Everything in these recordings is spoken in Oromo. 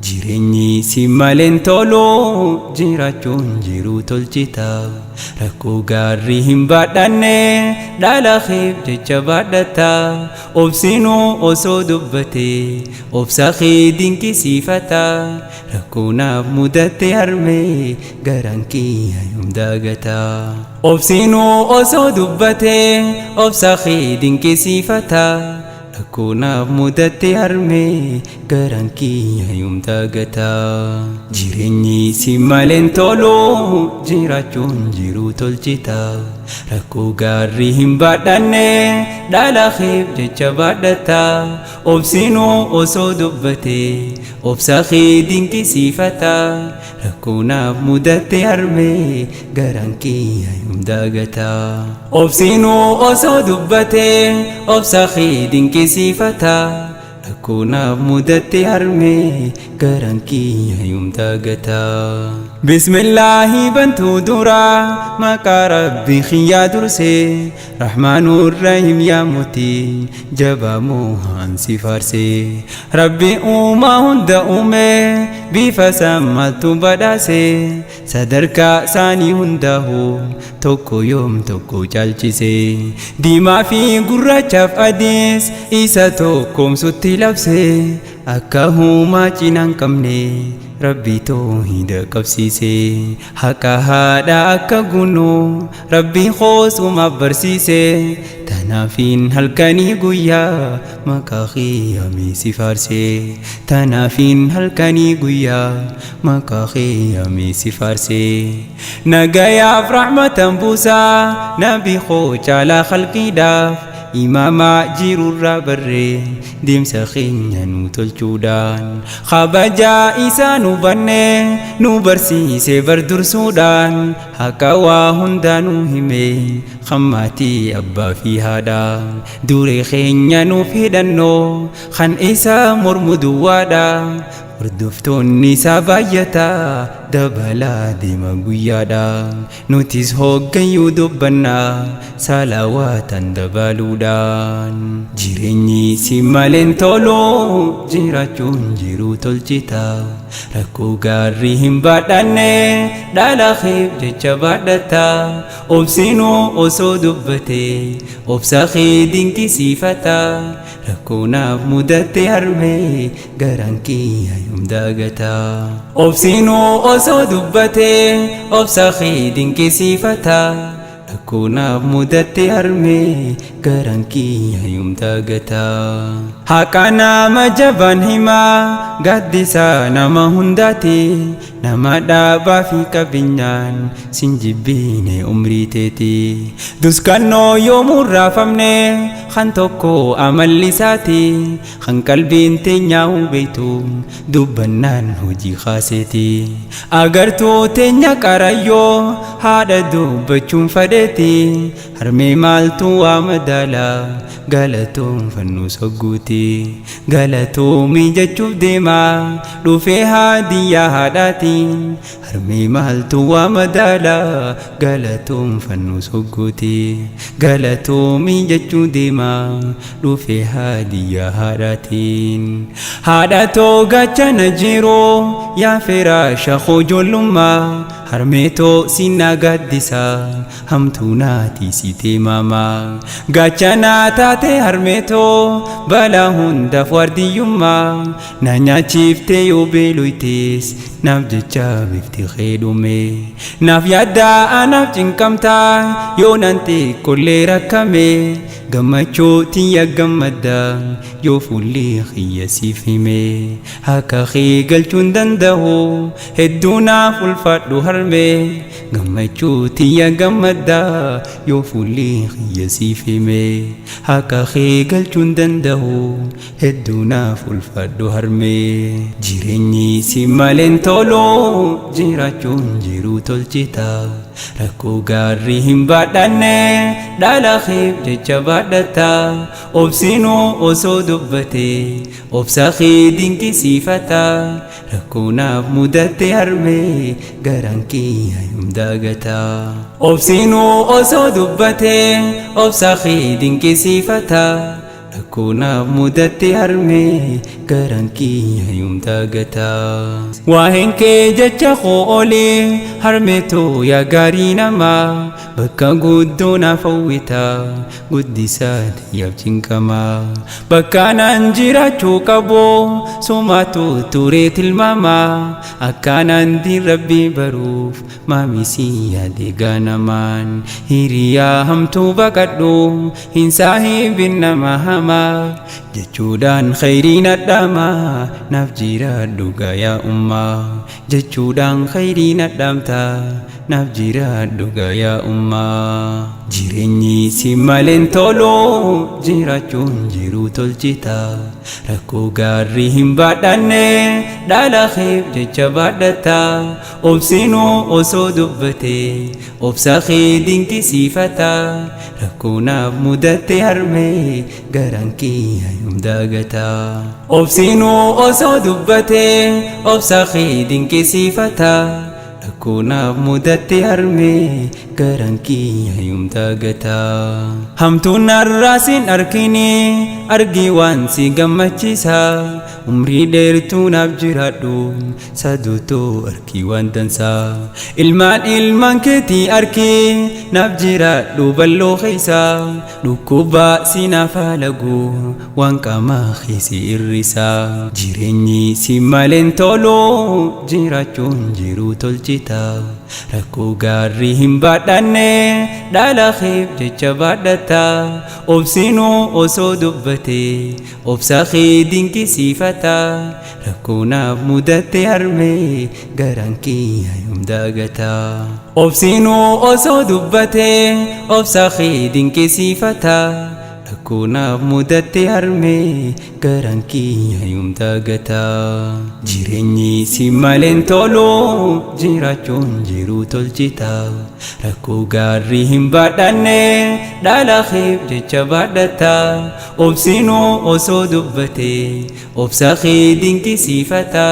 Jireenyi si maleen tolu jiraachuun jiru tolchita. Rakkoo gaarii hin baadhanne dhaala keef jecha baadhata. Obsinuu osoo dubbate obsa kee dinqisiifata. Rakkoo naaf mudatte harme garaan kiyya yoom daagata. Obsinuu osoo dubbate obsa kee dinqisiifata. Rakkoo naaf mudatte harme garaan kiyya yoom daagata. Jireenyi si maleen tolu jiraachuun jiru tolchita. Rakkoo gaarii hin baadhanne dhaala keef jecha baadhata. Obsinuu osoo dubbate obsa kee dinqisiifata. Rakkoo naaf mudatte harme garaan kiyya yoom daagata. Obsinuu osoo dubbate obsa kee dinqisiifata. Rakkoo naaf mudatte harme garaan kiyya yoom daagata. Bismillaahi bantuu dura maqaa rabbii kiyyaa durse. Rahmaanur Rahiim yaa mootii jabaa moo'aan si faarse. Rabbi uumaa hunda uume bifa sammaatu badhaase. Sadarkaa isaanii hundaa'u tokko yoom tokko caalchise. Diimaa fi gurraachaaf adiis isa tokkoomsutti labse. Akka huumaa cinaan qabne Rabbi toohida qabsiise. Haqa haadha akka gunu Rabbi qoosuma barsiise. Tanaafin halkanii guyyaa maqaa keeyamee si faarse. Tanaafin halkanii guyyaa maqaa keeyamee si faarse. Nagayaaf rahmatan buusaa nabi koo caalaa khalqiidhaaf. Imaama jirurraa barree deemsa keenya nu tolchuudhaan. Kabajaa isaa nu banne nu barsiise bardursuudhaan. Haqa waa hundaa nu hime hammaatii abbaa fi haadha. Duree keenya nuuf hidhannoo kan isaa mormu duwwaadha. Hordoftoonni isaa baay'ata dabalaa deema guyyaadha. Nutis hoggayyuu dubbanna salawaatan dabaluudhaan. Jireenyi si maleen tolu jiraachuun jiru tolchita. Rakkoo gaarii hin baadhanne dhaala keef jecha baadhata. Obsinuu osoo dubbate obsa kee dinqisiifata. Rakkoo naaf mudatte harme garaan kiyya yoom daagata. Obsinuu osoo dubbate obsa kee dinqisiifata. Rakkoo naaf mudatte harme garaan kiyya yoom daagata. Haqa nama jabaan himaa gaaddisa nama hundaati. Nama dhaabaa fi qabeenyaan sin jibbiine umrii teeti. Duskannoo yoomuu raafamne kan tokko amalli isaati. Kan qalbiin teenya hubeetu dubbannaan hojii kaaseeti. Agartuu teenya qarayyoo haadha dubbachuun fadheeti. Harmee maaltu waa madaala galatoon fannoo sogguuti. Galatoomii jechuuf deema dhufee haadiyyaa haadhaati. Harmee maaltu waa madaala galatoon fannoo sogguuti. Galatoomii jechuun deema dhufee haadiyyaa haadhaatiin. Haadhatoo gachana jiroo yaa firaasha ijoollummaa. Harmeetoo sinna gaaddisa hamtuu naati sitee maamaa. Gachanaa taate harmeetoo balaa hundaaf waardiyyummaa. Na nyaachiftee yoo beeloytees naaf jecha bifti keedhume. Naaf yaaddaa anaaf cinqamtaa yoo nan xiqqollee rakkame. Gammachuu tiyya gammadda yoo fuulli kiyya siif hime. Haqa kee galchuun danda'u hedduu naaf ulfaadhu harme. Gammachuu tiyya gammadda yoo fuulli kiyya siif hime. Haqa kee galchuun danda'u hedduu naaf ulfaadhu harme. Jireenyi si maleen tolu jiraachuun jiru tolchita. Rakkoo gaarii hin baadhanne dhaala keef jecha baadhata. Obsinuu osoo dubbate obsa kee dinqisiifata. Rakkoo naaf mudatte harme garaan kiyya yoom daagata. Obsinuu osoo dubbate obsa kee dinqisiifata. rakkonaaf mudatti harmee garan kiyya yoom dagataa. Waa'een kee jecha koo olee harmeetoo yaa gaarii namaa bakka guddoo naaf hawwitaa guddisaa yaaf cinqamaa. Bakka naan jiraachuu qabu somaatu turee tilmaamaa akkanaan diin rabbii baruuf maamisii yaade ganamaan. Hiriyaa hamtuu baqadhu hin saahibin nama hamaa jechuudhaan khayriin adhaamaa naaf jiraadhu yaa ummaa. Jechuudhaan khayriin adhaamtaa naaf jiraadhu yaa ummaa. Jireenyi si maleen tolu jiraachuun jiru tolchita rakkoo gaarii hin baadhanne dhaala keef jecha baadhata. Obsinuu osoo dubbate obsa kee dinqisiifata rakkonaaf mudatte harmee garan kiyya yoom dagataa. Obsinuu osoo dubbate obsa kee dinqisiifata rakkonaaf mudatte harmee garan kiyya yoom dagataa. Hamtuun narraas hin arkini argi waan si gammachiisa umrii dheertuu naaf jiraadhu saduutoo arki waan dansaa. Ilmaan keetii arki naaf jiraadhu balloo keessa dhukkuba si naaf halagu waan qaamaa keesi irrisa. Jireenyi si maleen tolu jiraachuun jiru tolchita rakkoo gaarii hin baadhanne dhaala keef jecha baadhata. Obsinuu osoo dubbate obsa kee dinqisiifata rakkonaaf mudatte harmee garan kiyya yoom dagataa. Obsinuu osoo dubbate obsa kee dinqisiifata rakkonaaf mudatte harmee garan kiyya yoom dagataa. Jireenyi si maleen tolu jiraachuun jiru tolchita rakkoo gaarii hin baadhanne dhaala keef jecha baadhata. Obsinuu osoo dubbate obsa kee dinqisiifata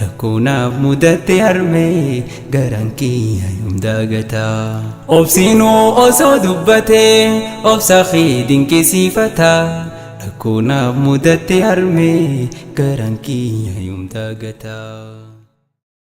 rakkonaaf mudatte harmee garan kiyya yoom dagataa. Obsinuu osoo dubbate obsa kee dinqisiifata rakkonaaf mudatte harmee garan kiyya yoom dagataa.